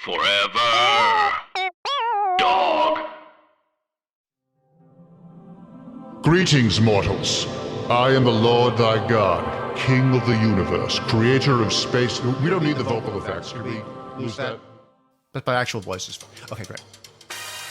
Forever. Dog. Greetings, mortals. I am the Lord thy God, King of the universe, creator of space. We don't need the vocal effects. Can we lose that? But my actual voice is fine. Okay, great.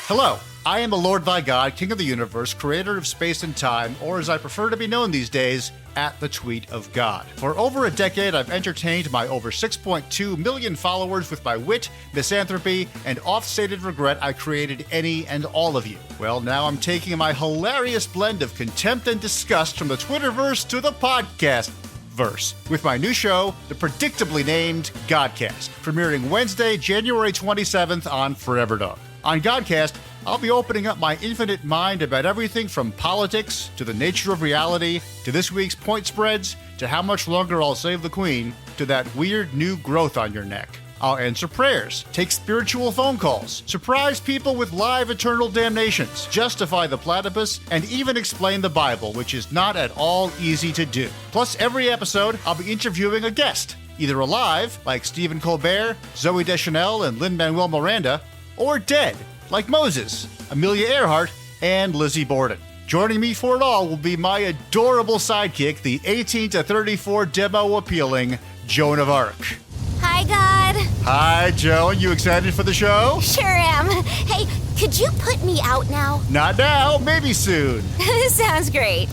Hello, I am the Lord thy God, King of the universe, creator of space and time, or as I prefer to be known these days, at the tweet of God. For over a decade, I've entertained my over 6.2 million followers with my wit, misanthropy, and oft-stated regret I created any and all of you. Well, now I'm taking my hilarious blend of contempt and disgust from the Twitterverse to the podcast verse with my new show, the predictably named Godcast, premiering Wednesday, January 27th on Forever Dog. On Godcast, I'll be opening up my infinite mind about everything from politics to the nature of reality to this week's point spreads to how much longer I'll save the Queen to that weird new growth on your neck. I'll answer prayers, take spiritual phone calls, surprise people with live eternal damnations, justify the platypus, and even explain the Bible, which is not at all easy to do. Plus, every episode, I'll be interviewing a guest, either alive, like Stephen Colbert, Zooey Deschanel, and Lin-Manuel Miranda, or dead, like Moses, Amelia Earhart, and Lizzie Borden. Joining me for it all will be my adorable sidekick, the 18 to 34 demo appealing Joan of Arc. Hi, God. Hi, Joan. You excited for the show? Sure am. Hey, could you put me out now? Not now, maybe soon. Sounds great.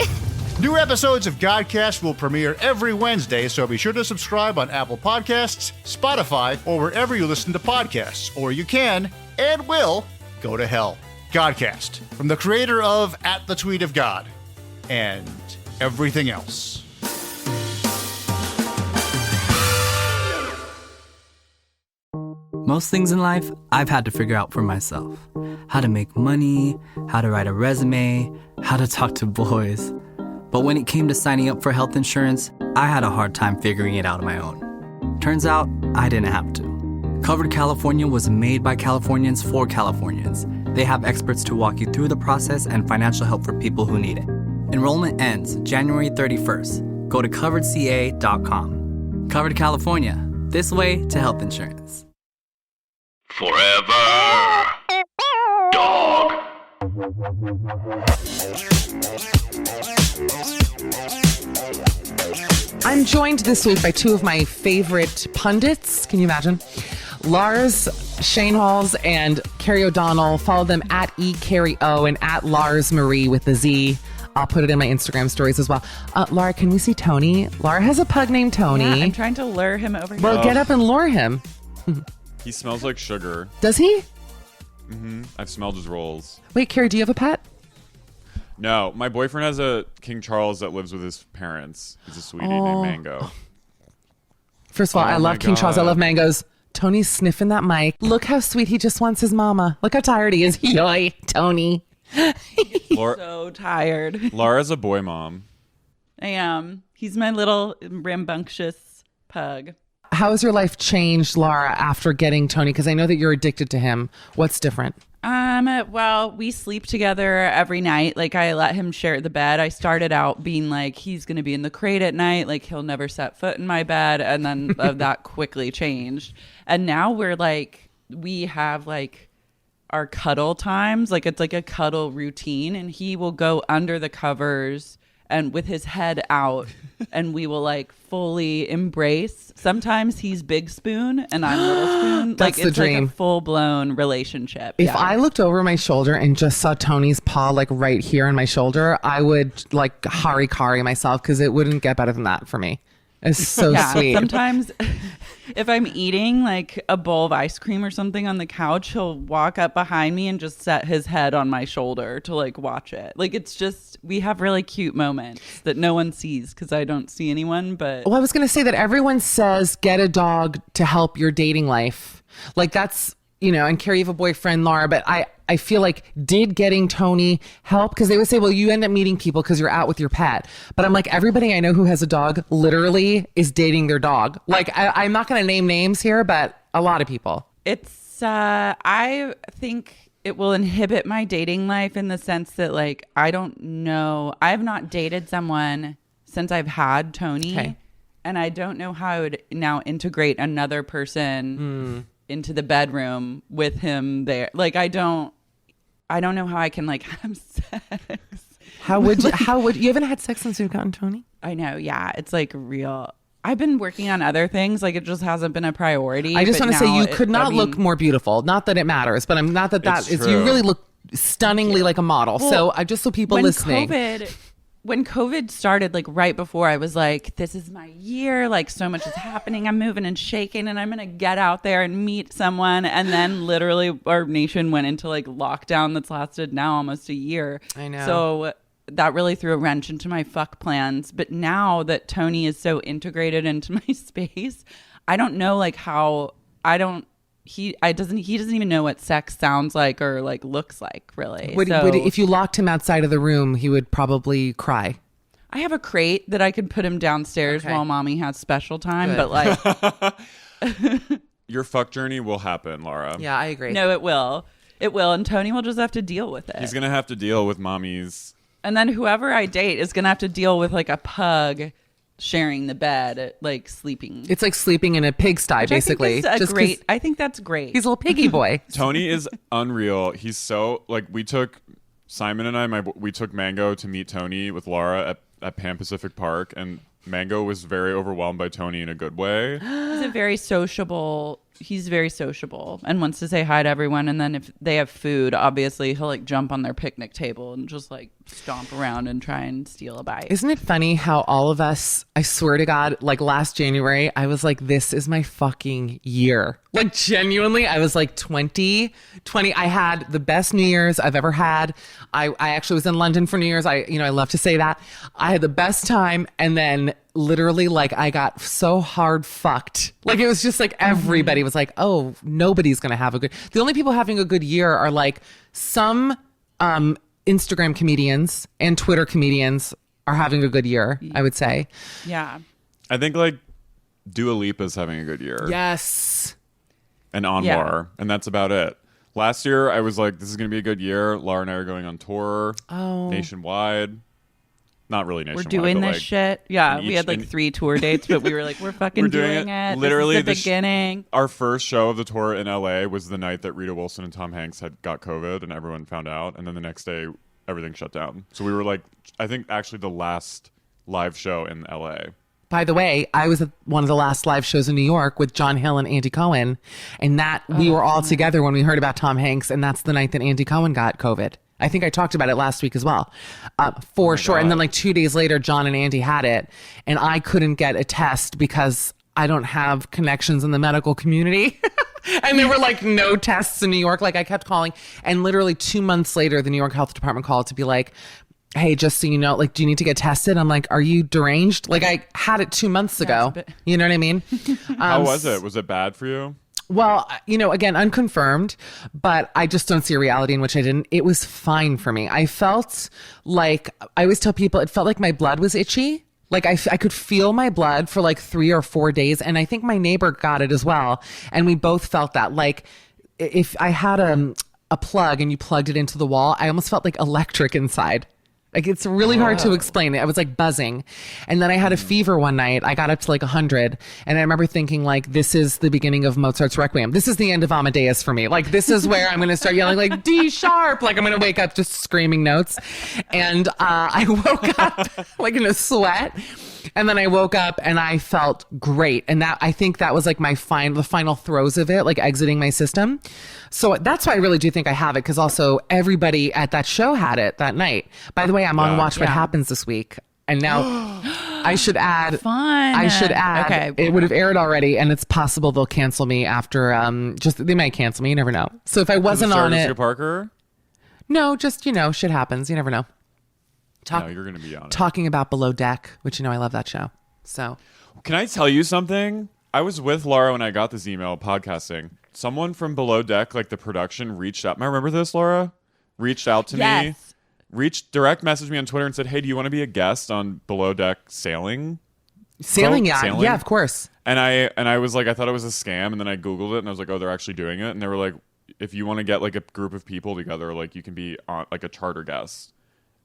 New episodes of Godcast will premiere every Wednesday, so be sure to subscribe on Apple Podcasts, Spotify, or wherever you listen to podcasts. Or you can, and will, go to hell. Godcast, from the creator of At the Tweet of God, and everything else. Most things in life, I've had to figure out for myself. How to make money, how to write a resume, how to talk to boys. But when it came to signing up for health insurance, I had a hard time figuring it out on my own. Turns out, I didn't have to. Covered California was made by Californians for Californians. They have experts to walk you through the process and financial help for people who need it. Enrollment ends January 31st. Go to coveredca.com. Covered California. This way to health insurance. Forever. Dog. I'm joined this week by two of my favorite pundits. Can you imagine? Lars Schoenhals and Carey O'Donnell. Follow them at eCareyO and at Lars Marie with the Z. I'll put it in my Instagram stories as well. Lara, can we see Tony? Lara has a pug named Tony. Yeah, I'm trying to lure him over here. Well, get up and lure him. He smells like sugar. Does he? Mm-hmm. I've smelled his rolls. Wait, Carey, do you have a pet? No, my boyfriend has a King Charles that lives with his parents. He's a sweetie named Mango. First of all, I love King Charles. I love mangoes. Tony's sniffing that mic. Look how sweet he just wants his mama. Look how tired he is. Yoy, Tony. So tired. Lara's a boy mom. I am. He's my little rambunctious pug. How has your life changed, Lara, after getting Tony? Because I know that you're addicted to him. What's different? Well, we sleep together every night. Like, I let him share the bed. I started out being like, he's going to be in the crate at night. Like, he'll never set foot in my bed. And then that quickly changed. And now we're like, we have like our cuddle times. Like, it's like a cuddle routine. And he will go under the covers and with his head out, and we will like fully embrace. Sometimes he's big spoon and I'm little spoon. That's like the it's dream. like a full blown relationship. If I looked over my shoulder and just saw Tony's paw like right here on my shoulder, I would like harikari myself because it wouldn't get better than that for me. It's so sweet. Sometimes if I'm eating like a bowl of ice cream or something on the couch, he'll walk up behind me and just set his head on my shoulder to like watch it. Like, it's just, we have really cute moments that no one sees because I don't see anyone. But well, I was going to say that everyone says get a dog to help your dating life. Like, that's, you know, and Carey, you have a boyfriend, Lara, but I feel like, did getting Tony help? Because they would say, well, you end up meeting people because you're out with your pet. But I'm like, everybody I know who has a dog literally is dating their dog. Like, I'm not going to name names here, but a lot of people. It's, I think it will inhibit my dating life in the sense that, like, I don't know. I have not dated someone since I've had Tony. Okay. And I don't know how I would now integrate another person into the bedroom with him there. Like I don't know how I can like have sex. How would you haven't had sex since you've gotten Tony? I know, yeah. It's like real. I've been working on other things. Like it just hasn't been a priority. I just want to say you could not I mean, look more beautiful. Not that it matters, but I'm not that It's is. true. You really look stunningly like a model. Well, so I just so people listening. When COVID started, like right before, I was like, this is my year. Like so much is happening. I'm moving and shaking and I'm going to get out there and meet someone. And then literally our nation went into like lockdown that's lasted now almost a year. I know. So that really threw a wrench into my fuck plans. But now that Tony is so integrated into my space, I don't know like how he doesn't even know what sex sounds like or like looks like really. If you locked him outside of the room, he would probably cry. I have a crate that I could put him downstairs while mommy has special time. Good. But like Your fuck journey will happen, Lara. Yeah, I agree. no, it will. And Tony will just have to deal with it. He's gonna have to deal with mommy's. And then whoever I date is gonna have to deal with like a pug sharing the bed, like sleeping. It's like sleeping in a pigsty, basically. I think that's great. He's a little piggy boy. Tony is unreal. He's so like Simon and I we took Mango to meet Tony with Lara at Pan Pacific Park, and Mango was very overwhelmed by Tony in a good way. He's very sociable and wants to say hi to everyone. And then if they have food, obviously he'll like jump on their picnic table and just like stomp around and try and steal a bite. Isn't it funny how all of us, I swear to God, like last January, I was like, this is my fucking year. Like genuinely, I was like 20. I had the best New Year's I've ever had. I actually was in London for New Year's. I love to say that. I had the best time. And then literally like I got so hard fucked. Like it was just like everybody was like, oh, nobody's going to have the only people having a good year are like some Instagram comedians and Twitter comedians are having a good year, I would say. Yeah. I think like Dua Lipa's having a good year. Yes. And Anwar. And that's about it. Last year I was like, this is going to be a good year. Laura and I are going on tour nationwide. Not really nationwide. We're doing but this like shit. Yeah, we had like 3 tour dates, but we were like, we're fucking doing it. Literally, this is the beginning. Our first show of the tour in LA was the night that Rita Wilson and Tom Hanks had got COVID, and everyone found out. And then the next day, everything shut down. So we were like, I think actually the last live show in LA. By the way, I was at one of the last live shows in New York with John Hill and Andy Cohen, and we were all together when we heard about Tom Hanks, and that's the night that Andy Cohen got COVID. I think I talked about it last week as well, for sure. God. And then like 2 days later, John and Andy had it, and I couldn't get a test because I don't have connections in the medical community. And there were like no tests in New York. Like I kept calling, and literally 2 months later, the New York Health Department called to be like, hey, just so you know, like, do you need to get tested? I'm like, are you deranged? Like I had it 2 months ago. You know what I mean? How was it? Was it bad for you? Well, again, unconfirmed, but I just don't see a reality in which I didn't. It was fine for me. I felt like, I always tell people, it felt like my blood was itchy. Like I could feel my blood for like 3 or 4 days. And I think my neighbor got it as well. And we both felt that. Like if I had a plug and you plugged it into the wall, I almost felt like electric inside. Like it's really hard to explain it. I was like buzzing. And then I had a fever one night. I got up to like 100. And I remember thinking like, this is the beginning of Mozart's Requiem. This is the end of Amadeus for me. Like this is where I'm going to start yelling like D sharp. Like I'm going to wake up just screaming notes. And I woke up like in a sweat. And then I woke up and I felt great. And I think that was like the final throes of it, like exiting my system. So that's why I really do think I have it. Because also everybody at that show had it that night. By the way, I'm on Watch What Happens this week. And now I should add. Fun. Okay. It would have aired already. And it's possible they'll cancel me after, they might cancel me. You never know. So if I wasn't on it. Jessica Parker? No, just, shit happens. You never know. No, you're going to be on it. Talking about Below Deck, which I love that show. So, can I tell you something? I was with Lara when I got this email podcasting. Someone from Below Deck, like the production, reached out. I remember this, Laura? Reached out to me. Direct messaged me on Twitter and said, "Hey, do you want to be a guest on Below Deck sailing?" Sailing, yeah, of course. And I was like, I thought it was a scam, and then I Googled it, and I was like, oh, they're actually doing it. And they were like, if you want to get like a group of people together, like you can be on like a charter guest.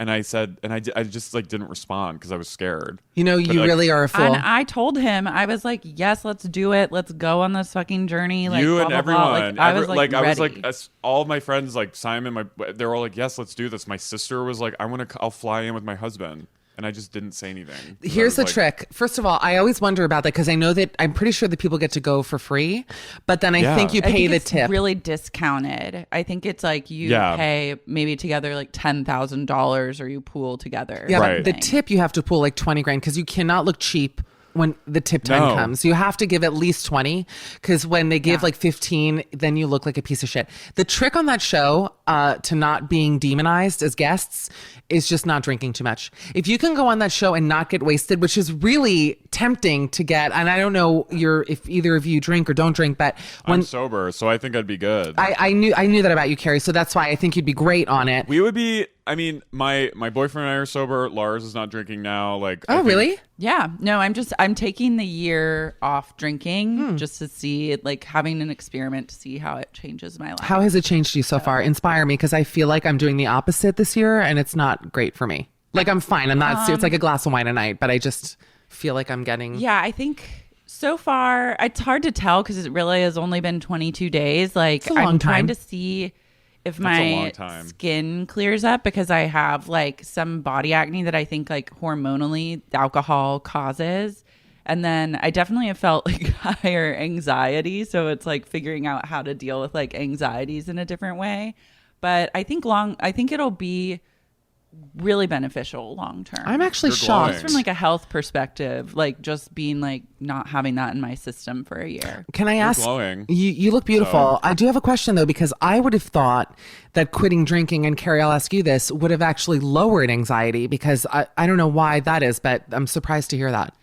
And I said, and I just like didn't respond because I was scared. You know, you really are a fool. And I told him, I was like, yes, let's do it. Let's go on this fucking journey. Like, You blah, and blah, everyone. blah. Like, I was like, I was ready. like, all of my friends, like Simon, they're all like, yes, let's do this. My sister was like, I'll fly in with my husband. And I just didn't say anything. Here's the trick. First of all, I always wonder about that because I know that I'm pretty sure that people get to go for free, but then I think you pay the tip. Really discounted. I think it's like you pay maybe together like $10,000 or you pool together. Yeah, but the tip you have to pool like 20 grand because you cannot look cheap when the tip time comes. You have to give at least 20 because when they give like 15, then you look like a piece of shit. The trick on that show to not being demonized as guests is just not drinking too much. If you can go on that show and not get wasted, which is really tempting to get, and I don't know if either of you drink or don't drink, but when I'm sober, so I think I'd be good. I knew that about you, Carey, so that's why I think you'd be great on it. We would be. I mean, my boyfriend and I are sober. Lars is not drinking now. Like, really? Yeah. No, I'm taking the year off drinking just to see, like, having an experiment to see how it changes my life. How has it changed you so far? Inspire me, because I feel like I'm doing the opposite this year, and it's not great for me. Like, I'm fine. I'm not. It's like a glass of wine a night, but I just feel like I'm getting. Yeah, I think so far it's hard to tell because it really has only been 22 days. Like, I'm trying to see if my skin clears up because I have like some body acne that I think like hormonally alcohol causes. And then I definitely have felt like higher anxiety. So it's like figuring out how to deal with like anxieties in a different way. But I think it'll be really beneficial long term. I'm actually shocked. Just from like a health perspective, like just being like not having that in my system for a year. Can I ask? You look beautiful. I do have a question though, because I would have thought that quitting drinking, and Carey, I'll ask you this, would have actually lowered anxiety, because I don't know why that is, but I'm surprised to hear that.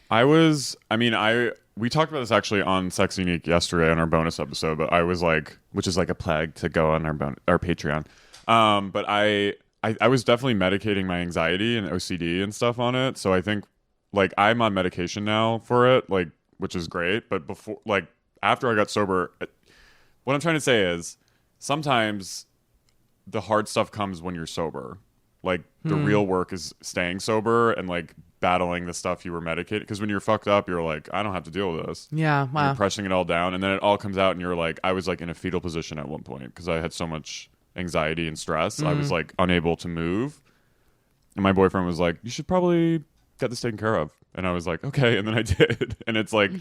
We talked about this actually on Sex Unique yesterday on our bonus episode, but I was like, which is like a plug to go on our Patreon. But I was definitely medicating my anxiety and OCD and stuff on it. So I think like I'm on medication now for it, like, which is great. But before, like after I got sober, what I'm trying to say is sometimes the hard stuff comes when you're sober. Like the real work is staying sober and like battling the stuff you were medicated. Because when you're fucked up, you're like, I don't have to deal with this. Yeah, wow. You're pressing it all down. And then it all comes out and you're like, I was like in a fetal position at one point because I had so much anxiety and stress. I was like unable to move. And my boyfriend was like, you should probably get this taken care of. And I was like, okay. And then I did. And it's like,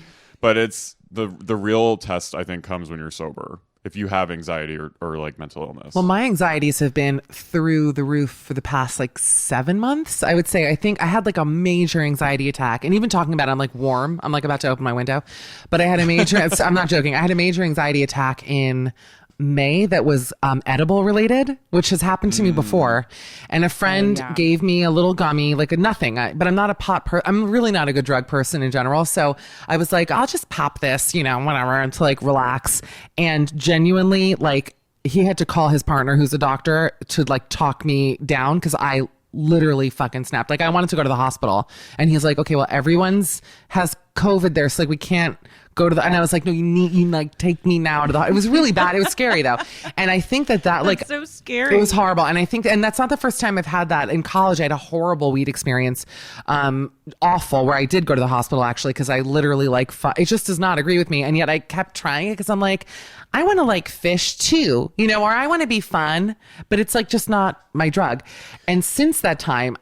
but it's the real test, I think, comes when you're sober. If you have anxiety or like mental illness. Well, my anxieties have been through the roof for the past like 7 months. I would say, I think I had like a major anxiety attack, and even talking about it, I'm like warm. I'm like about to open my window, but I had a major, I'm not joking. I had a major anxiety attack in May that was edible related, which has happened to me before. And a friend gave me a little gummy, like a nothing, but I'm not a I'm really not a good drug person in general. So I was like, I'll just pop this, whatever, and to like relax. And genuinely, like, he had to call his partner, who's a doctor, to like talk me down, because I literally fucking snapped. Like, I wanted to go to the hospital, and he's like, okay, well, everyone's has COVID there, so like we can't go to and I was like, no, you like take me now to the. It was really bad. It was scary though, and I think that like that's so scary. It was horrible, and I think, and that's not the first time I've had that. In college, I had a horrible weed experience, awful, where I did go to the hospital actually, because I literally like it just does not agree with me, and yet I kept trying it because I'm like, I want to like fish too, or I want to be fun, but it's like just not my drug. And since that time,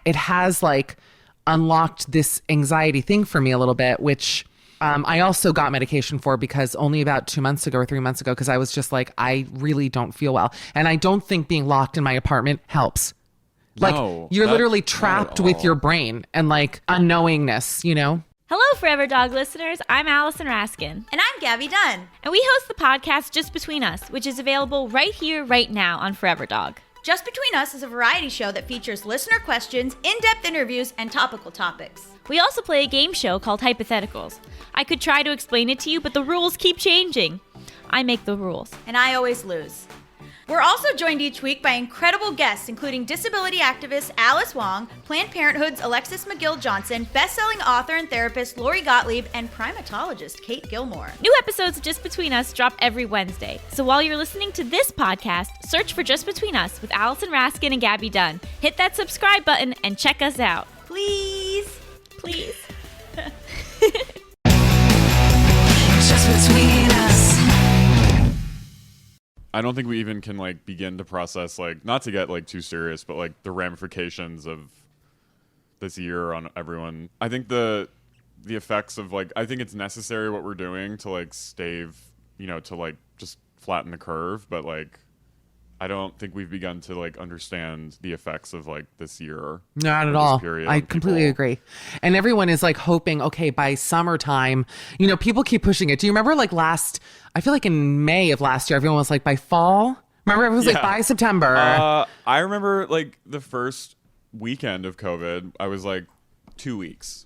it has like unlocked this anxiety thing for me a little bit, which I also got medication for, because only about 2 months ago or 3 months ago, because I was just like, I really don't feel well. And I don't think being locked in my apartment helps. Like, you're literally trapped with your brain and like unknowingness, Hello, Forever Dog listeners. I'm Allison Raskin. And I'm Gabby Dunn. And we host the podcast Just Between Us, which is available right here, right now on Forever Dog. Just Between Us is a variety show that features listener questions, in-depth interviews, and topical topics. We also play a game show called Hypotheticals. I could try to explain it to you, but the rules keep changing. I make the rules. And I always lose. We're also joined each week by incredible guests, including disability activist Alice Wong, Planned Parenthood's Alexis McGill-Johnson, best-selling author and therapist Lori Gottlieb, and primatologist Kate Gilmore. New episodes of Just Between Us drop every Wednesday. So while you're listening to this podcast, search for Just Between Us with Allison Raskin and Gabby Dunn. Hit that subscribe button and check us out. Please. Please. Just between us. I don't think we even can like begin to process, like, not to get like too serious, but like the ramifications of this year on everyone. I think the effects of like, I think it's necessary what we're doing to like stave, to like just flatten the curve, but like I don't think we've begun to like understand the effects of like this year. Not at all. I completely agree. And everyone is like hoping, okay, by summertime, people keep pushing it. Do you remember like I feel like in May of last year, everyone was like by fall. Remember, it was like by September. I remember like the first weekend of COVID, I was like 2 weeks.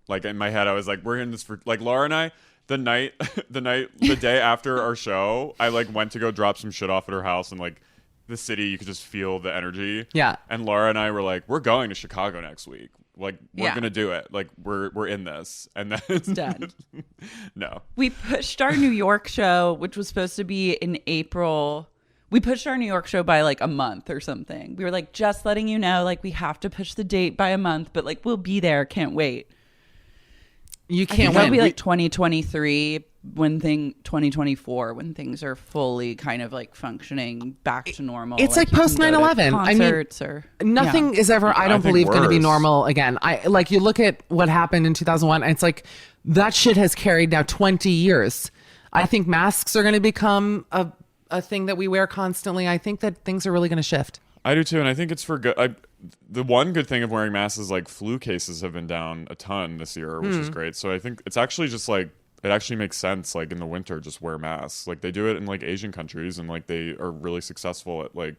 Like in my head, I was like, we're in this for like Lara and I. The day after our show, I like went to go drop some shit off at her house, and like the city, you could just feel the energy. Yeah. And Lara and I were like, we're going to Chicago next week. Like we're gonna do it. Like we're in this, and then It's done. No. We pushed our New York show, which was supposed to be in April. We pushed our New York show by like a month or something. We were like, just letting you know, like we have to push the date by a month, but like we'll be there. Can't wait. You can't win. It'll be like 2023 2024 when things are fully kind of like functioning back to normal. It's like post 9/11. I mean, nothing is ever, I don't believe, going to be normal again. You look at what happened in 2001, and it's like that shit has carried now 20 years. I think masks are going to become a thing that we wear constantly. I think that things are really going to shift. I do too, and I think it's for good. The one good thing of wearing masks is like flu cases have been down a ton this year, which is great. So I think it's actually just like, it actually makes sense, like in the winter, just wear masks. Like they do it in like Asian countries, and like they are really successful at like,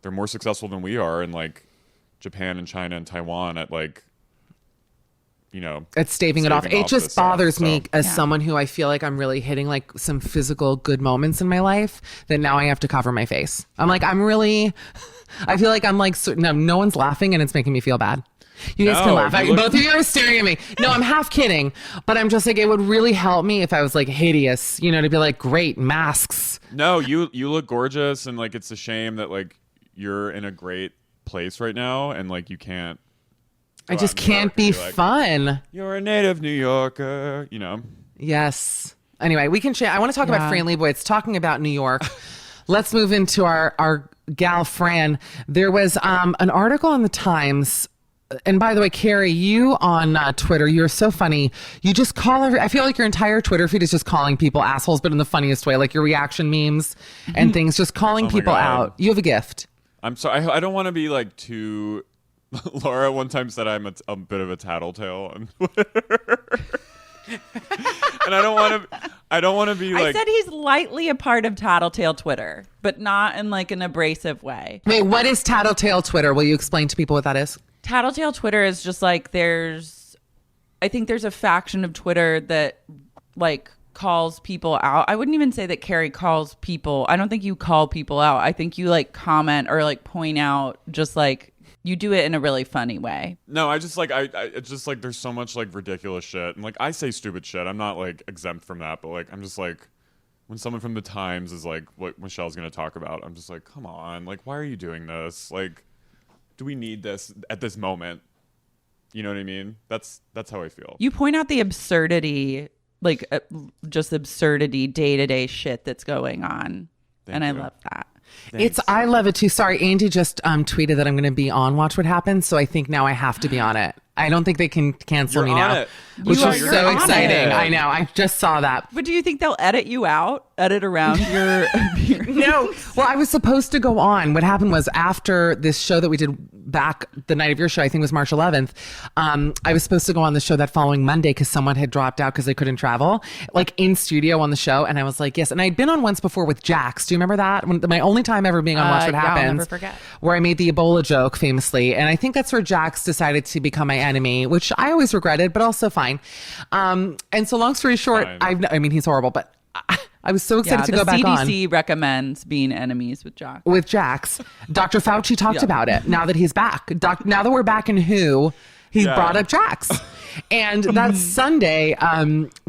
they're more successful than we are in like Japan and China and Taiwan at like, at staving it off. It just bothers me as someone who I feel like I'm really hitting like some physical good moments in my life that now I have to cover my face. I'm like, I feel like I'm like, no one's laughing, and it's making me feel bad. You guys can laugh. Both of you are staring at me. No, I'm half kidding, but I'm just like, it would really help me if I was like hideous, to be like, great, masks. No, you look gorgeous, and like it's a shame that like you're in a great place right now, and like you can't. I just can't be fun. You're a native New Yorker, Yes. Anyway, we can share. I want to talk about Fran Lebowitz. Talking about New York. Let's move into our gal Fran. There was an article in the Times. And by the way, Carey, you on Twitter, you're so funny. You just call I feel like your entire Twitter feed is just calling people assholes, but in the funniest way, like your reaction memes and things, just calling people out. You have a gift. I'm sorry. I don't want to be like too. Laura one time said I'm a bit of a tattletale on Twitter. And I don't want to be like. I said he's lightly a part of Tattletale Twitter, but not in like an abrasive way. Wait, what is Tattletale Twitter? Will you explain to people what that is? Tattletale Twitter is just like I think there's a faction of Twitter that like calls people out. I wouldn't even say that Carey calls people. I don't think you call people out. I think you like comment or like point out, just like you do it in a really funny way. No, I just like, it's just like there's so much like ridiculous shit. And like I say stupid shit. I'm not like exempt from that, but like I'm just like, when someone from the Times is like what Michelle's going to talk about, I'm just like, come on, like why are you doing this? Like, do we need this at this moment? You know what I mean? That's how I feel. You point out the absurdity, like just absurdity, day-to-day shit that's going on. Thank you. I love that. Thanks. I love it too. Sorry, Andy just tweeted that I'm going to be on Watch What Happens, so I think now I have to be on it. I don't think they can cancel me now, which is so exciting. I know. I just saw that. But do you think they'll edit you out? Edit around your No. Well, I was supposed to go on. What happened was after this show that we did back the night of your show, I think it was March 11th, I was supposed to go on the show that following Monday because someone had dropped out because they couldn't travel, like in studio on the show. And I was like, yes. And I'd been on once before with Jax. Do you remember that? My only time ever being on Watch What Happens. I'll never forget. Where I made the Ebola joke famously. And I think that's where Jax decided to become my enemy, which I always regretted, but also fine. And so long story short, I mean, he's horrible, but I was so excited to go back on. The CDC recommends being enemies with Jax. With Jax. Dr. Fauci talked about it now that he's back. Now that we're back in WHO, he brought up Jax. And that Sunday,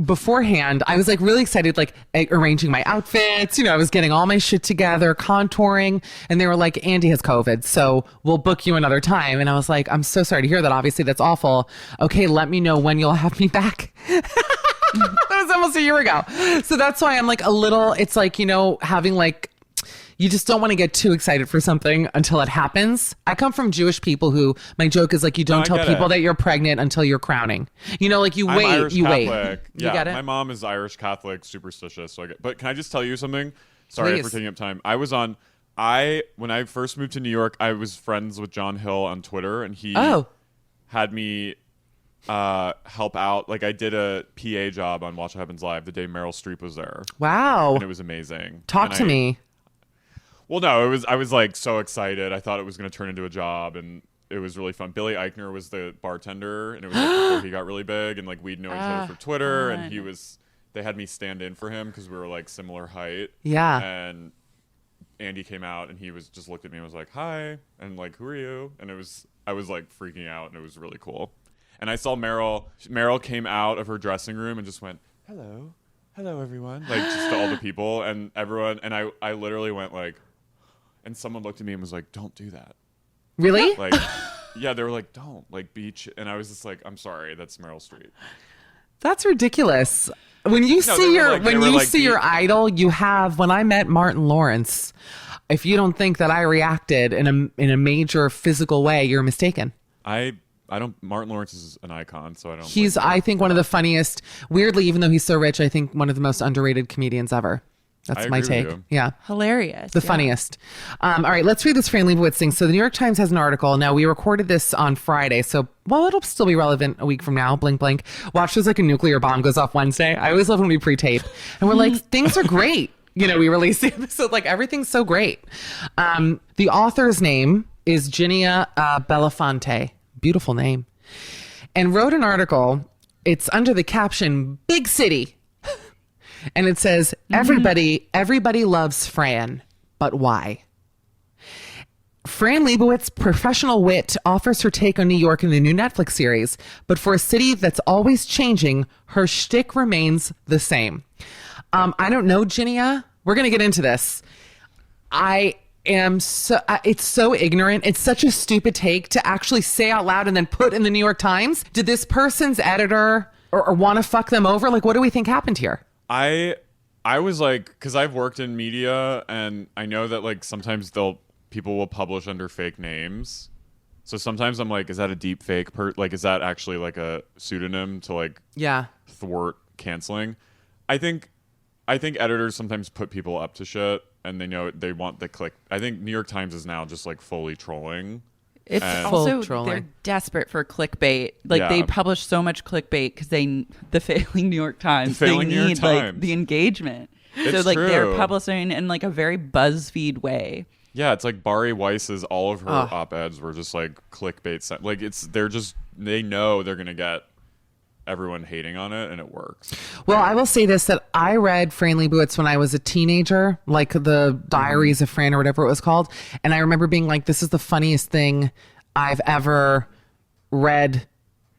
beforehand, I was like really excited, like arranging my outfits. You know, I was getting all my shit together, contouring. And they were like, Andy has COVID, so we'll book you another time. And I was like, I'm so sorry to hear that. Obviously, that's awful. Okay, let me know when you'll have me back. That was almost a year ago. So that's why I'm like a little, it's like, you know, having like, you just don't want to get too excited for something until it happens. I come from Jewish people who, my joke is like, you don't tell people that you're pregnant until you're crowning. You know, like I'm Irish Catholic. Yeah, you get it? My mom is Irish Catholic, superstitious. So but can I just tell you something? Sorry for taking up time. When I first moved to New York, I was friends with John Hill on Twitter, and he had me help out. Like I did a PA job on Watch What Happens Live the day Meryl Streep was there. Wow. And it was amazing. Talk to me. Well, no, I was like so excited. I thought it was going to turn into a job, and it was really fun. Billy Eichner was the bartender, and it was like before he got really big, and like we'd know each other for Twitter, and they had me stand in for him because we were like similar height. Yeah. And Andy came out, and he just looked at me and was like, "Hi," and like, "Who are you?" And I was like freaking out, and it was really cool. And I saw Meryl. Meryl came out of her dressing room and just went, "Hello, everyone," like just to all the people and everyone. And I literally went like. And someone looked at me and was like, "Don't do that." Really? Like, yeah, they were like, "Don't like beach." And I was just like, "I'm sorry, that's Meryl Streep." That's ridiculous. When you see your idol, you have. When I met Martin Lawrence, if you don't think that I reacted in a major physical way, you're mistaken. I don't. Martin Lawrence is an icon, so I don't. He's, I think, one of the funniest. Weirdly, even though he's so rich, I think one of the most underrated comedians ever. That's my take. Yeah. Hilarious. The funniest. All right, let's read this Fran Lebowitz thing. So the New York Times has an article. Now, we recorded this on Friday, so, well, it'll still be relevant a week from now. Blink, blink. Watch as like a nuclear bomb goes off Wednesday. I always love when we pre-tape. And we're like, things are great. You know, we release the episode, like everything's so great. The author's name is Ginia Belafonte. Beautiful name. And wrote an article. It's under the caption, Big City. And it says, everybody loves Fran, but why? Fran Lebowitz, professional wit, offers her take on New York in the new Netflix series. But for a city that's always changing, her shtick remains the same. I don't know, Ginia. We're going to get into this. It's so ignorant. It's such a stupid take to actually say out loud and then put in the New York Times. Did this person's editor or want to fuck them over? Like, what do we think happened here? I was like, because I've worked in media, and I know that like sometimes people will publish under fake names. So sometimes I'm like, is that a deep fake? Like, is that actually like a pseudonym to like thwart canceling? I think editors sometimes put people up to shit, and they know they want the click. I think New York Times is now just like fully trolling. It's also they're desperate for clickbait. Like they publish so much clickbait because the failing New York Times. They need like the engagement. So like they're publishing in like a very BuzzFeed way. Yeah, it's like Bari Weiss's. All of her op-eds were just like clickbait. Like they know they're gonna get everyone hating on it, and it works. Well, I will say this, that I read Fran Lebowitz when I was a teenager, like the Diaries of Fran or whatever it was called. And I remember being like, this is the funniest thing I've ever read.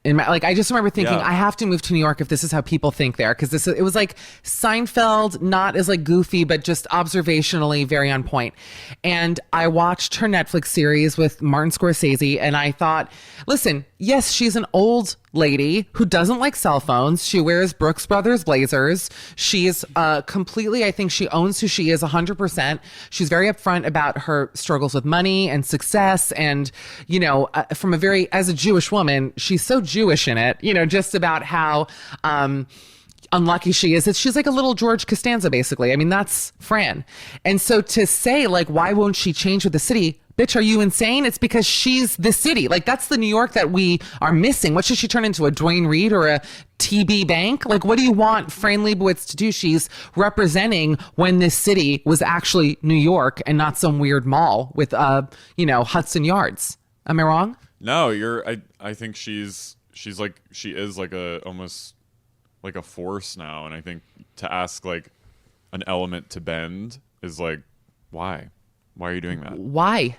I just remember thinking, I have to move to New York if this is how people think there. Because it was like Seinfeld, not as like goofy, but just observationally very on point. And I watched her Netflix series with Martin Scorsese, and I thought, listen, yes, she's an old lady who doesn't like cell phones. She wears Brooks Brothers blazers. She's completely, I think she owns who she is 100%. She's very upfront about her struggles with money and success. And, you know, as a Jewish woman, she's so Jewish in it, you know, just about how unlucky she is. She's like a little George Costanza, basically. I mean, that's Fran. And so to say, like, why won't she change with the city? Bitch, are you insane? It's because she's the city. Like, that's the New York that we are missing. What should she turn into, a Dwayne Reed or a TB Bank? Like, what do you want Fran Lebowitz to do? She's representing when this city was actually New York and not some weird mall with, Hudson Yards. Am I wrong? No, I think she is like almost like a force now. And I think to ask like an element to bend is like, why? Why are you doing that? Why?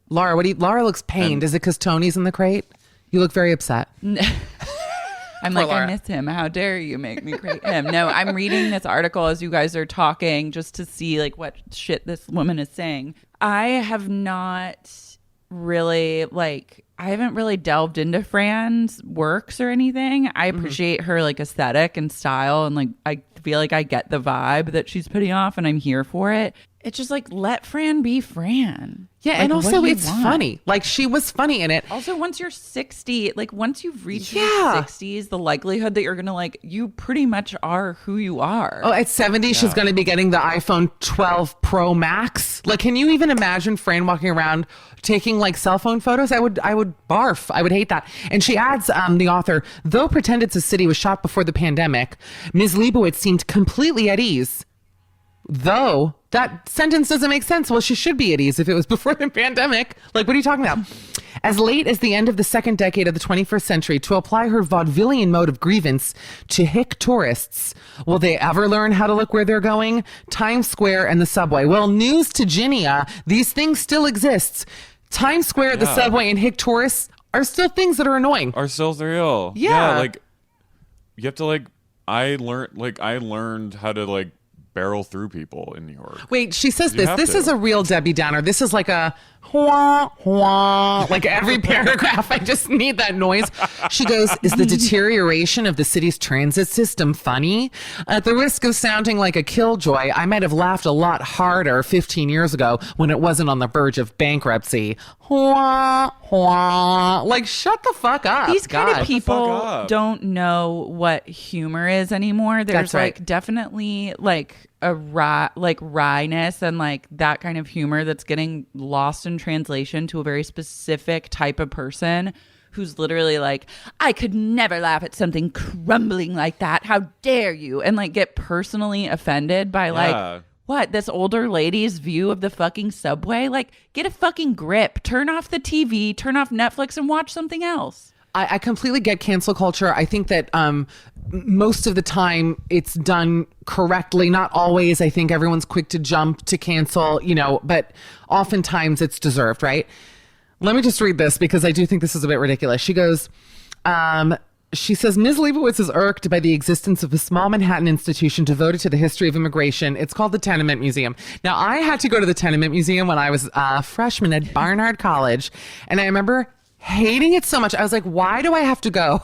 Lara, Lara looks pained. Is it because Tony's in the crate? You look very upset. I'm like, Lara. I miss him. How dare you make me crate him? No, I'm reading this article as you guys are talking just to see like what shit this woman is saying. I have not really I haven't really delved into Fran's works or anything. I appreciate her like aesthetic and style, and like I feel like I get the vibe that she's putting off, and I'm here for it. It's just like, let Fran be Fran. Yeah, like, and also it's funny. Like, she was funny in it. Also, once you're 60, like once you've reached your 60s, the likelihood that you're gonna like, you pretty much are who you are. Oh, at 70, she's gonna be getting the iPhone 12 Pro Max. Like, can you even imagine Fran walking around taking like cell phone photos? I would barf. I would hate that. And she adds, the author, though Pretend It's a City was shot before the pandemic, Ms. Leibowitz seemed completely at ease. Though that sentence doesn't make sense. Well, she should be at ease if it was before the pandemic. Like, what are you talking about? As late as the end of the second decade of the 21st century, to apply her vaudevillian mode of grievance to hick tourists. Will they ever learn how to look where they're going? Times Square and the subway. Well, news to Ginia, these things still exist. Times Square, the subway, and hick tourists are still things that are annoying. Are still real. Yeah. Like, you have to like, I learned how to like barrel through people in New York. Wait, she says this. This is a real Debbie Downer. This is like a wah, wah, like every paragraph. I just need that noise. She goes, is the deterioration of the city's transit system funny? At the risk of sounding like a killjoy, I might have laughed a lot harder 15 years ago when it wasn't on the verge of bankruptcy. Wah, wah. Like, shut the fuck up. These kind of people don't know what humor is anymore. There's That's right. like definitely like a wryness and like that kind of humor that's getting lost in translation to a very specific type of person who's literally like, I could never laugh at something crumbling like that. How dare you? And like get personally offended by like, what, this older lady's view of the fucking subway? Like, get a fucking grip. Turn off the TV, turn off Netflix, and watch something else. I completely get cancel culture. I think that most of the time it's done correctly. Not always. I think everyone's quick to jump to cancel, but oftentimes it's deserved, right? Let me just read this because I do think this is a bit ridiculous. She goes, she says, Ms. Leibowitz is irked by the existence of a small Manhattan institution devoted to the history of immigration. It's called the Tenement Museum. Now, I had to go to the Tenement Museum when I was a freshman at Barnard College, and I remember hating it so much. I was like, why do I have to go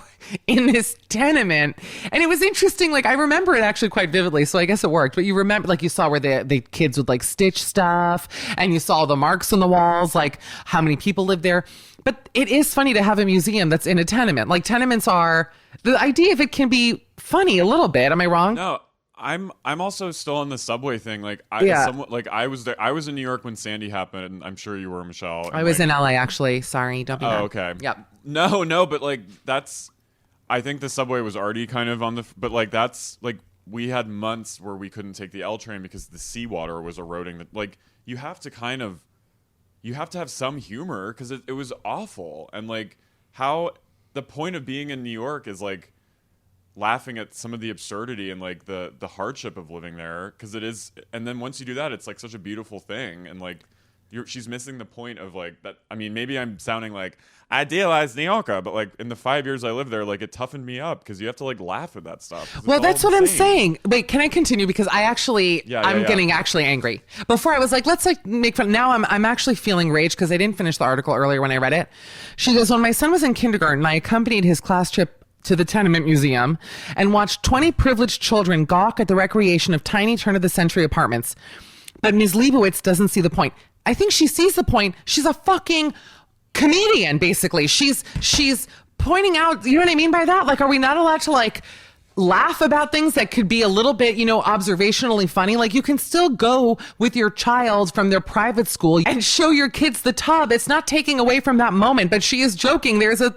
in this tenement? And it was interesting. Like, I remember it actually quite vividly. So I guess it worked. But you remember, like, you saw where the kids would like stitch stuff, and you saw the marks on the walls, like how many people lived there. But it is funny to have a museum that's in a tenement. Like, tenements are, the idea of it can be funny a little bit. Am I wrong? No. I'm also still on the subway thing. Like, I was there. I was in New York when Sandy happened, and I'm sure you were, Michelle. And I was in LA, actually. Sorry, don't be mad. Oh, okay. Yep. No, but like I think the subway was already kind of on the. But like that's like we had months where we couldn't take the L train because the seawater was eroding. Like you have to have some humor because it was awful, and like how the point of being in New York is like laughing at some of the absurdity and like the hardship of living there, because it is. And then once you do that, it's like such a beautiful thing, and like she's missing the point of like that. I mean, maybe I'm sounding like idealized New Yorker, but like in the 5 years I lived there, like it toughened me up because you have to like laugh at that stuff. Well, that's what I'm saying. Wait, can I continue? Because I actually, I'm getting actually angry. Before I was like, let's like make fun. Now I'm actually feeling rage because I didn't finish the article earlier when I read it. She goes, when my son was in kindergarten, I accompanied his class trip to the Tenement Museum and watched 20 privileged children gawk at the recreation of tiny turn-of-the-century apartments. But Ms. Leibowitz doesn't see the point. I think she sees the point. She's a fucking comedian, basically. She's pointing out, you know what I mean by that? Like, are we not allowed to like laugh about things that could be a little bit, observationally funny? Like, you can still go with your child from their private school and show your kids the tub. It's not taking away from that moment, but she is joking. There's a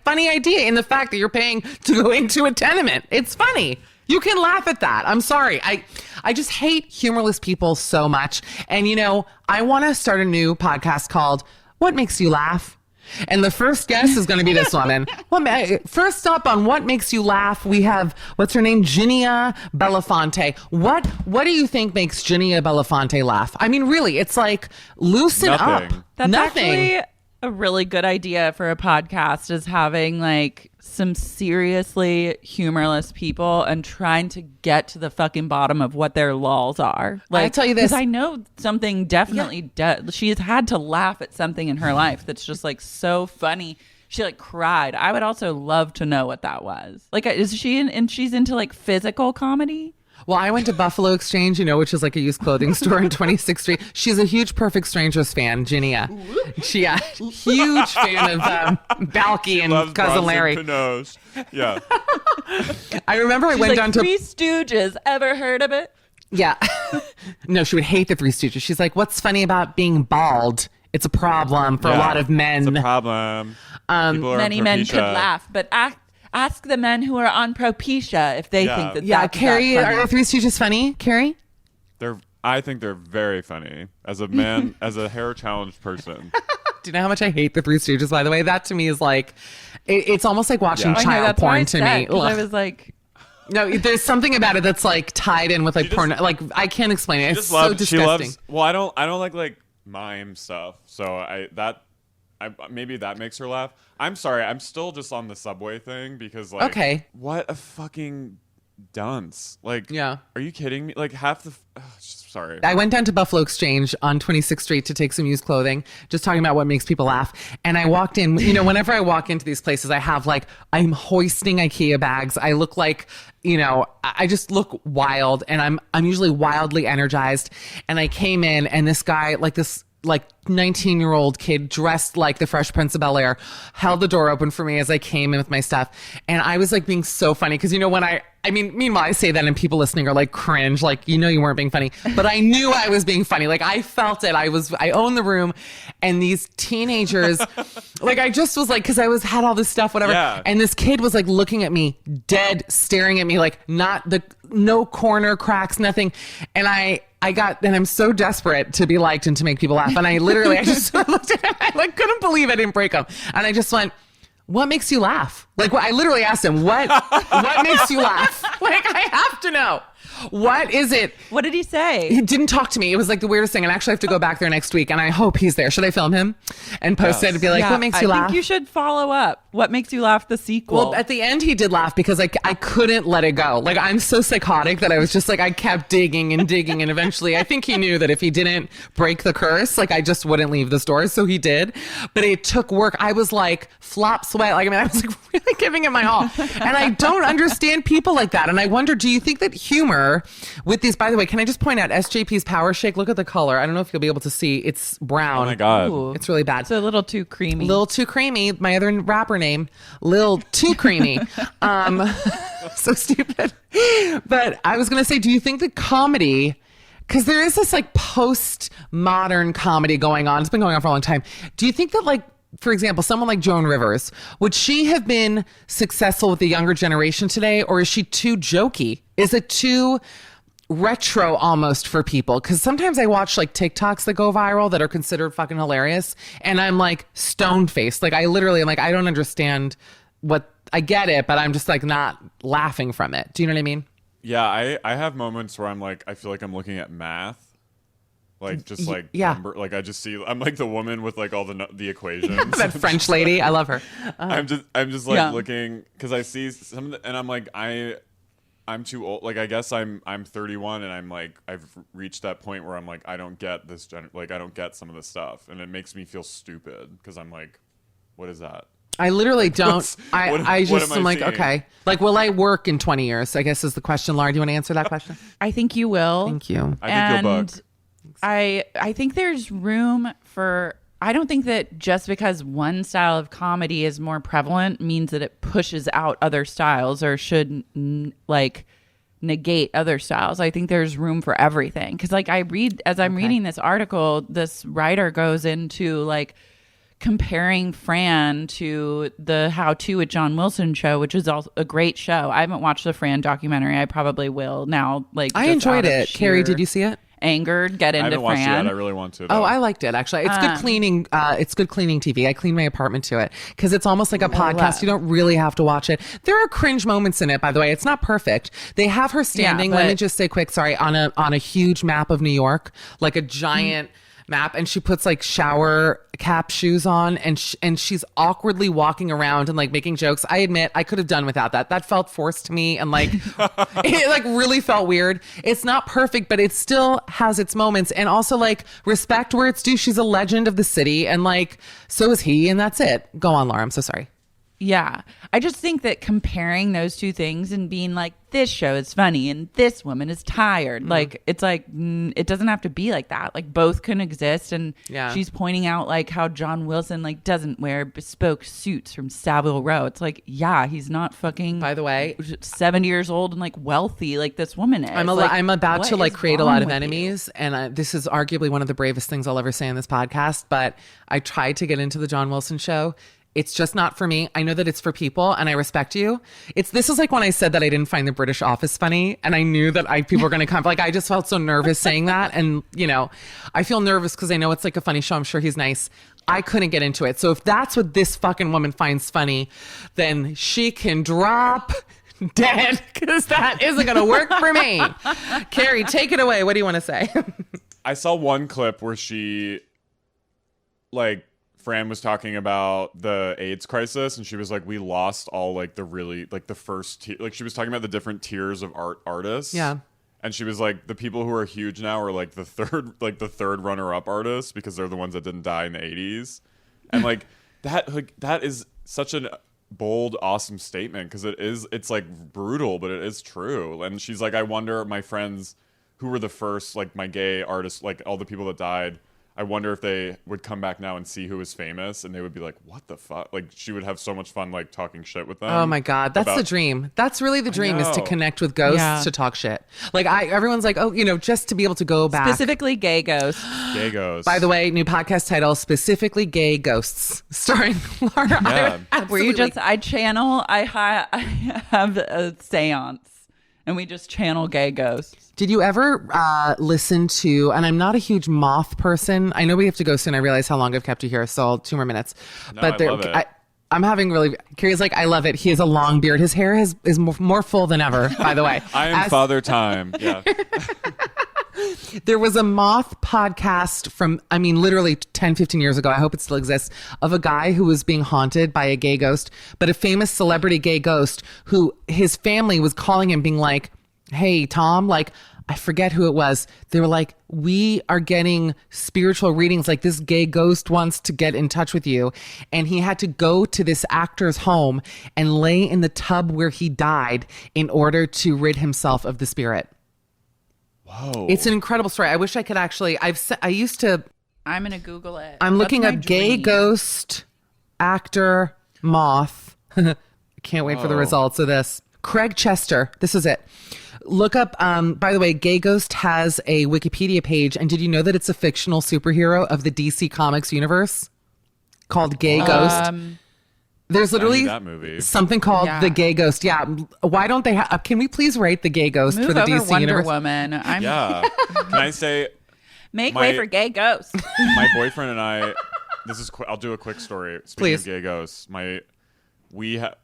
funny idea in the fact that you're paying to go into a tenement. It's funny. You can laugh at that. I'm sorry. I just hate humorless people so much. And, I want to start a new podcast called What Makes You Laugh? And the first guest is going to be this woman. Well, first up on What Makes You Laugh, we have, what's her name? Ginia Belafonte. What do you think makes Ginia Belafonte laugh? I mean, really, it's like, loosen up. That's Nothing. actually a really good idea for a podcast, is having like some seriously humorless people and trying to get to the fucking bottom of what their lulls are. Like, I tell you this, because I know something definitely she has had to laugh at something in her life that's just like so funny. She like cried. I would also love to know what that was. Like, is she and she's into like physical comedy? Well, I went to Buffalo Exchange, which is like a used clothing store in 26th Street. She's a huge Perfect Strangers fan, Ginia. She, huge fan of Balky and Cousin Bronson Larry. Pinot. Yeah. I remember She's went like, down to Three Stooges. Ever heard of it? Yeah. No, she would hate the Three Stooges. She's like, what's funny about being bald? It's a problem for a lot of men. It's a problem. Many men could laugh, but ask the men who are on Propecia if they think that. Yeah, Carey, are the Three Stooges funny? Carey? I think they're very funny. As a man, as a hair challenged person. Do you know how much I hate the Three Stooges? By the way, that to me is like, it's almost like watching child porn to me. I was like, no, there's something about it that's like tied in with like porn. Like, I can't explain it. It's so disgusting. Well, I don't like mime stuff. So maybe that makes her laugh. I'm sorry, I'm still just on the subway thing because like, okay, what a fucking dunce. Like, yeah, are you kidding me? Like half the sorry. I went down to Buffalo Exchange on 26th Street to take some used clothing, just talking about what makes people laugh. And I walked in, whenever I walk into these places, I'm hoisting IKEA bags. I look like, I just look wild, and I'm usually wildly energized. And I came in, and this guy, like 19-year-old kid dressed like the Fresh Prince of Bel-Air, held the door open for me as I came in with my stuff. And I was like being so funny because, meanwhile, I say that and people listening are like cringe, like, you weren't being funny, but I knew I was being funny. Like, I felt it. I owned the room, and these teenagers, like, I just was like, cause had all this stuff, whatever. Yeah. And this kid was like looking at me dead, staring at me, like no corner cracks, nothing. And I'm so desperate to be liked and to make people laugh. And I just looked at him. I couldn't believe I didn't break him. And I just went, what makes you laugh? Like, I literally asked him, what makes you laugh? Like, I have to know. What is it? What did he say? He didn't talk to me. It was like the weirdest thing. And I actually have to go back there next week, and I hope he's there. Should I film him and post it and be like, what makes you laugh? I think you should follow up. What makes you laugh, the sequel? Well, at the end, he did laugh because I couldn't let it go. Like, I'm so psychotic that I was just like, I kept digging and digging. And eventually, I think he knew that if he didn't break the curse, like, I just wouldn't leave the store. So he did. But it took work. I was like flop sweat. Like, I was like really giving it my all. And I don't understand people like that. And I wonder, do you think that humor with these, by the way, can I just point out SJP's Power Shake? Look at the color. I don't know if you'll be able to see. It's brown. Oh my God. Ooh. It's really bad. It's a little too creamy. Little too creamy. My other rapper name, Lil Too Creamy. So stupid. But I was going to say, do you think that comedy, because there is this like post-modern comedy going on. It's been going on for a long time. Do you think that, like, for example, someone like Joan Rivers, would she have been successful with the younger generation today, or is she too jokey? Is it too retro almost for people? Because sometimes I watch like TikToks that go viral that are considered fucking hilarious, and I'm like stone faced. Like, I literally am like, I don't understand I get it, but I'm just like not laughing from it. Do you know what I mean? Yeah, I have moments where I'm like, I feel like I'm looking at math. Like, just like, number, like I just see, I'm like the woman with like all the equations. That French lady. I love her. I'm just like looking, because I see some, and I'm like, I'm too old. Like, I guess I'm 31, and I'm like, I've reached that point where I'm like, I don't get this, like, I don't get some of this stuff. And it makes me feel stupid because I'm like, what is that? I literally don't. I just am like, seeing? okay. Like, will I work in 20 years? I guess is the question. Laura, do you want to answer that question? I think you will. Thank you. I think you'll book. I think there's room for, I don't think that just because one style of comedy is more prevalent means that it pushes out other styles or should like negate other styles. I think there's room for everything. Because like I'm reading this article, this writer goes into like comparing Fran to the How To with John Wilson show, which is also a great show. I haven't watched the Fran documentary. I probably will now. Like, I enjoyed it. Carey, did you see it? angered, get I into haven't watched it Fran. yet. I really want to. Oh, though. I liked it actually. It's good cleaning. It's good cleaning TV. I clean my apartment to it because it's almost like a podcast. You don't really have to watch it. There are cringe moments in it, by the way. It's not perfect. They have her standing. Let me just say quick. Sorry, on a huge map of New York, like a giant. Map, and she puts like shower cap shoes on, and she's awkwardly walking around and like making jokes. I admit I could have done without that. That felt forced to me, and like it like really felt weird. It's not perfect, but it still has its moments, and also like respect where it's due. She's a legend of the city, and like so is he, and that's it. Go on, Laura. I'm so sorry. Yeah. I just think that comparing those two things and being like, this show is funny and this woman is tired. Like, it's like, it doesn't have to be like that. Like, both can exist. And she's pointing out like how John Wilson like doesn't wear bespoke suits from Savile Row. It's like, yeah, he's not fucking, by the way, 70 years old and like wealthy like this woman is. I'm about to like create a lot of enemies. And this is arguably one of the bravest things I'll ever say on this podcast. But I tried to get into the John Wilson show. It's just not for me. I know that it's for people, and I respect you. This is like when I said that I didn't find the British Office funny, and I knew that people were going to come. Like, I just felt so nervous saying that, and you know, I feel nervous because I know it's like a funny show. I'm sure he's nice. I couldn't get into it. So if that's what this fucking woman finds funny, then she can drop dead, because that isn't going to work for me. Carey, take it away. What do you want to say? I saw one clip where she, like, Fran was talking about the AIDS crisis, and she was like, we lost all like the really like the first like she was talking about the different tiers of artists. Yeah. And she was like, the people who are huge now are like the third runner-up artists because they're the ones that didn't die in the 80s. And like that is such a bold, awesome statement, because it's like brutal, but it is true. And she's like, I wonder, my friends who were the first, like my gay artists, like all the people that died, I wonder if they would come back now and see who was famous, and they would be like, what the fuck? Like, she would have so much fun, like, talking shit with them. Oh, my God. That's the dream. That's really the dream, is to connect with ghosts, to talk shit. Like, everyone's like, oh, you know, just to be able to go back. Specifically gay ghosts. Gay ghosts. By the way, new podcast title, Specifically Gay Ghosts, starring Lara. Yeah. Where you just, I have a seance, and we just channel gay ghosts. Did you ever listen to, and I'm not a huge Moth person. I know we have to go soon. I realize how long I've kept you here, so 2 more minutes. No, I love it. I'm having really, Carey's like, I love it. He has a long beard. His hair is more full than ever, by the way. I am Father Time. Yeah. There was a Moth podcast from, I mean, literally 10, 15 years ago. I hope it still exists, of a guy who was being haunted by a gay ghost, but a famous celebrity gay ghost who his family was calling him being like, hey, Tom, like, I forget who it was. They were like, we are getting spiritual readings. Like, this gay ghost wants to get in touch with you. And he had to go to this actor's home and lay in the tub where he died in order to rid himself of the spirit. Whoa. It's an incredible story. I wish I could actually, I'm going to Google it. I'm looking up gay ghost actor Moth. Can't wait for the results of this. Craig Chester. This is it. Look up, by the way, Gay Ghost has a Wikipedia page. And did you know that it's a fictional superhero of the DC Comics universe called Gay Ghost? There's literally that movie. Something called the Gay Ghost. Yeah. Why don't they have, can we please write the Gay Ghost Move for the over DC Wonder universe? Woman. Yeah. Can I say, make way for gay ghosts. my boyfriend and I, I'll do a quick story. Speaking Please. of gay ghosts,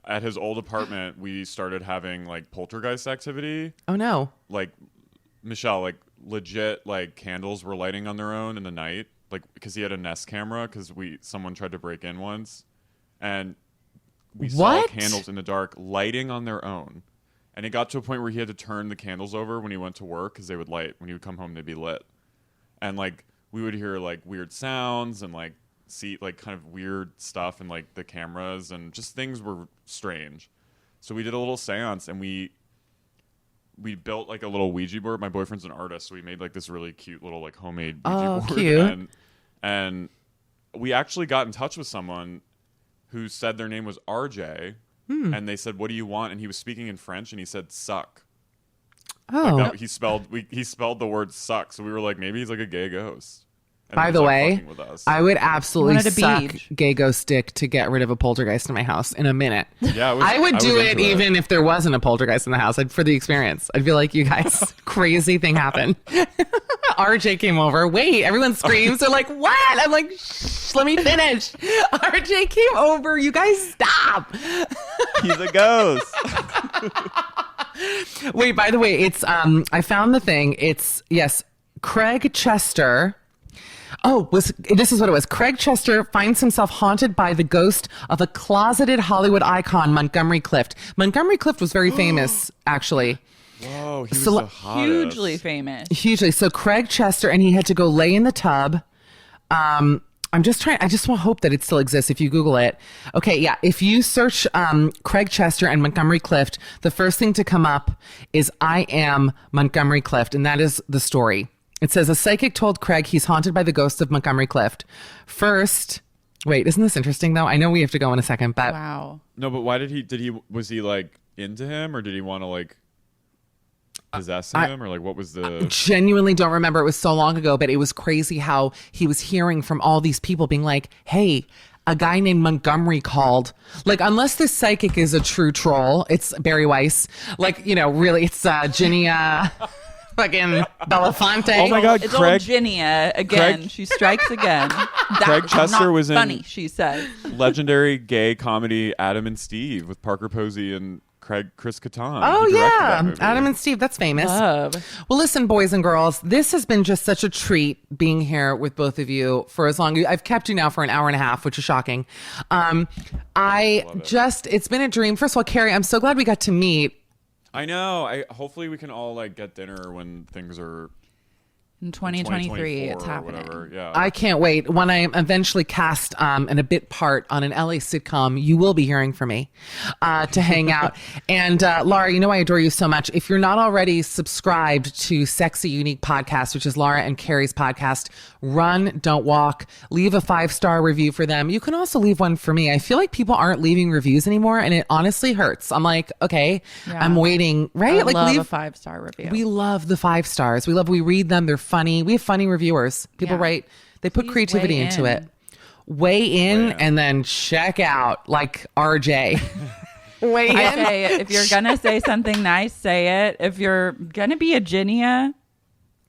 at his old apartment, we started having like poltergeist activity. Oh no. Like, Michelle, like legit, like candles were lighting on their own in the night, like because he had a Nest camera, because someone tried to break in once, and we saw candles in the dark lighting on their own, and it got to a point where he had to turn the candles over when he went to work, because they would light when he would come home, they'd be lit, and like we would hear like weird sounds and like see like kind of weird stuff in like the cameras, and just things were strange. So we did a little seance, and we built like a little Ouija board. My boyfriend's an artist, so we made like this really cute little like homemade Ouija board. Cute. And we actually got in touch with someone who said their name was RJ, and they said, what do you want? And he was speaking in French, and he said suck. Oh. Like he spelled the word suck. So we were like, maybe he's like a gay ghost. And By he was, the like, way, fucking with us. I would absolutely Wanted a suck beach. Gago stick to get rid of a poltergeist in my house in a minute. Yeah, I would do was it into even if there wasn't a poltergeist in the house. For the experience. I'd be like, you guys, crazy thing happened. RJ came over. Wait, everyone screams. They're like, what? I'm like, shh, let me finish. RJ came over. You guys stop. He's a ghost. Wait, by the way, it's I found the thing. It's Craig Chester. This is what it was. Craig Chester finds himself haunted by the ghost of a closeted Hollywood icon, Montgomery Clift. Montgomery Clift was very famous, actually. Whoa, he was the hottest. Hugely famous. Hugely. So Craig Chester, and he had to go lay in the tub. I just want to hope that it still exists if you Google it. Okay, yeah. If you search Craig Chester and Montgomery Clift, the first thing to come up is I Am Montgomery Clift, and that is the story. It says, a psychic told Craig he's haunted by the ghost of Montgomery Clift. First, wait, isn't this interesting though? I know we have to go in a second, but... Wow. No, but why was he like into him, or did he want to like possess him, or like what was the... Genuinely don't remember. It was so long ago, but it was crazy how he was hearing from all these people being like, hey, a guy named Montgomery called. Like, unless this psychic is a true troll, it's Barry Weiss. Like, really, it's Ginny... fucking Belafonte. Oh my God, It's Craig. old Ginia again. Craig- She strikes again. Craig Chester was in funny, she said. legendary gay comedy Adam and Steve with Parker Posey and Chris Kattan. Oh, He directed that yeah. movie. Adam and Steve. That's famous. Love. Well, listen, boys and girls, this has been just such a treat being here with both of you for as long. I've kept you now for an hour and a half, which is shocking. It's been a dream. First of all, Carey, I'm so glad we got to meet. I know. Hopefully we can all like get dinner when things are In 2023, it's 2024 or happening. whatever. Yeah. I can't wait. When I am eventually cast in a bit part on an LA sitcom, you will be hearing from me to hang out. And Lara, I adore you so much. If you're not already subscribed to Sexy Unique Podcast, which is Lara and Carey's podcast, run, don't walk. Leave a 5-star review for them. You can also leave one for me. I feel like people aren't leaving reviews anymore, and it honestly hurts. I'm like, okay, Yeah. I'm waiting. Right? I like, love leave a 5-star review. We love the 5 stars. We read them. They're funny. We have funny reviewers. People Yeah. write, they put Please creativity weigh into in. it. Weigh in and then check out, like RJ. Weigh in. I say, if you're going to say something nice, say it. If you're going to be a Ginia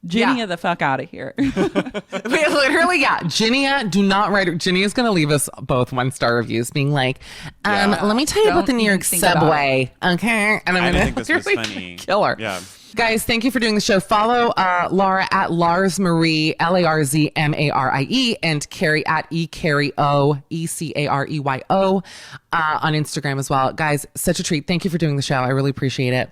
the fuck out of here. Literally, yeah. Ginia, do not write. Ginia's going to leave us both 1-star reviews being like, let me tell you about the New York think about subway. Okay. And I'm I going didn't think this was funny. kill her. Yeah. Guys, thank you for doing the show. Follow Lara at Lars Marie, LarzMarie, and Carey at ECareyO, ECareyO on Instagram as well. Guys, such a treat. Thank you for doing the show. I really appreciate it.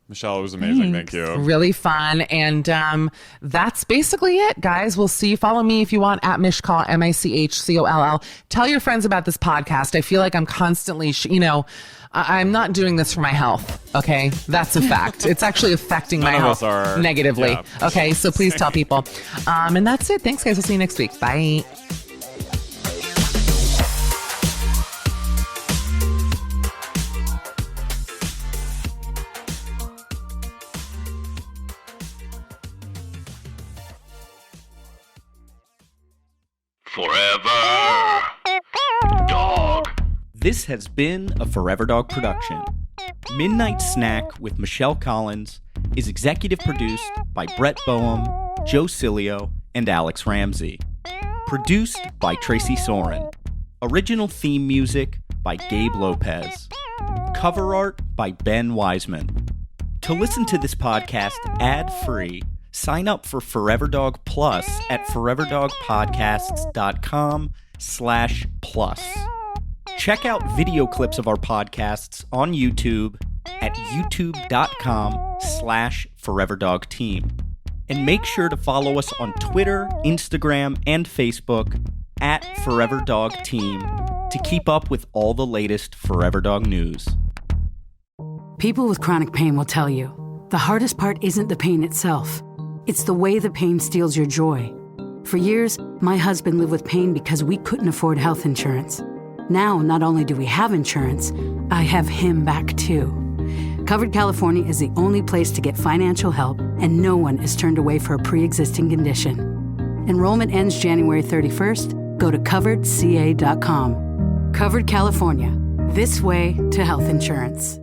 Michelle, it was amazing. Thank you. Really fun. And that's basically it, guys. We'll see. Follow me if you want at Mishcall, MICHCOLL. Tell your friends about this podcast. I feel like I'm constantly, I'm not doing this for my health. Okay. That's a fact. It's actually affecting my None of health us are. negatively. Yeah. Okay. So please tell people. And that's it. Thanks, guys. We'll see you next week. Bye. Forever. Dog. This has been a Forever Dog production. Midnight Snack with Michelle Collins is executive produced by Brett Boehm, Joe Cilio, and Alex Ramsey. Produced by Tracy Soren. Original theme music by Gabe Lopez. Cover art by Ben Wiseman. To listen to this podcast ad-free, sign up for Forever Dog Plus at foreverdogpodcasts.com/plus. Check out video clips of our podcasts on YouTube at youtube.com/foreverdogteam. And make sure to follow us on Twitter, Instagram, and Facebook at Forever Dog Team to keep up with all the latest Forever Dog news. People with chronic pain will tell you, the hardest part isn't the pain itself. It's the way the pain steals your joy. For years, my husband lived with pain because we couldn't afford health insurance. Now, not only do we have insurance, I have him back too. Covered California is the only place to get financial help, and no one is turned away for a pre-existing condition. Enrollment ends January 31st. Go to coveredca.com. Covered California. This way to health insurance.